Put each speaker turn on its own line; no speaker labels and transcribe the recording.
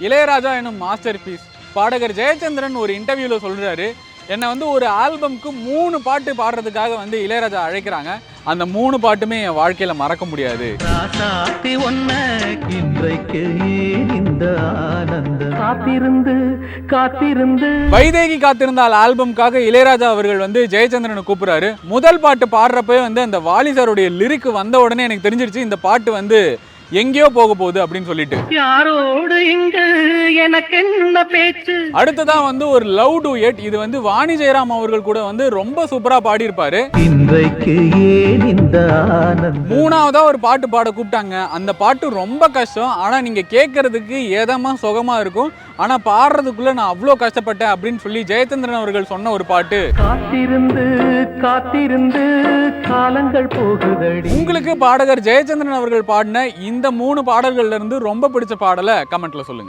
இளையராஜா எனும் master piece. பாடகர் ஜெயச்சந்திரன் ஒரு இன்டர்வியூல சொல்றாரு, என்னை வந்து ஒரு ஆல்பம்க்கு 3 பாட்டு பாடுறதுக்காக வந்து இளையராஜா அழைக்கிறாங்க. அந்த 3 பாட்டுமே என் வாழ்க்கையில மறக்க முடியாது. வைதேகி காத்திருந்தால் ஆல்பம்காக இளையராஜா அவர்கள் வந்து ஜெயச்சந்திரனை கூப்பிடுறாரு. முதல் பாட்டு பாடுறப்ப வந்து அந்த வாலி சாருடைய லிரிக் வந்த உடனே எனக்கு தெரிஞ்சிருச்சு இந்த பாட்டு வந்து எங்கேயோ போக போகுது அப்படின்னு சொல்லிட்டு. யாரோடு இங்க எனக்கு என்ன பேச்சு. அடுத்ததான் வந்து ஒரு லவ் டூயட். இது வந்து வாணி ஜெயராம் அவர்கள் கூட வந்து ரொம்ப சூப்பரா பாடி இருப்பாரு. மூணாவதா ஒரு பாட்டு பாட கூப்பிட்டாங்க. அந்த பாட்டு ரொம்ப கஷ்டம். ஆனா நீங்க கேட்கறதுக்கு ஏதமா சுகமா இருக்கும். ஆனா பாடுறதுக்குள்ள நான் அவ்வளோ கஷ்டப்பட்டேன் அப்படின்னு சொல்லி ஜெயச்சந்திரன் அவர்கள் சொன்ன ஒரு பாட்டு. காத்திருந்து காத்திருந்து காலங்கள் போகுதடி. உங்களுக்கு பாடகர் ஜெயச்சந்திரன் அவர்கள் பாடின இந்த 3 பாடல்கள்ல இருந்து ரொம்ப பிடிச்ச பாடலை கமெண்ட்ல சொல்லுங்க.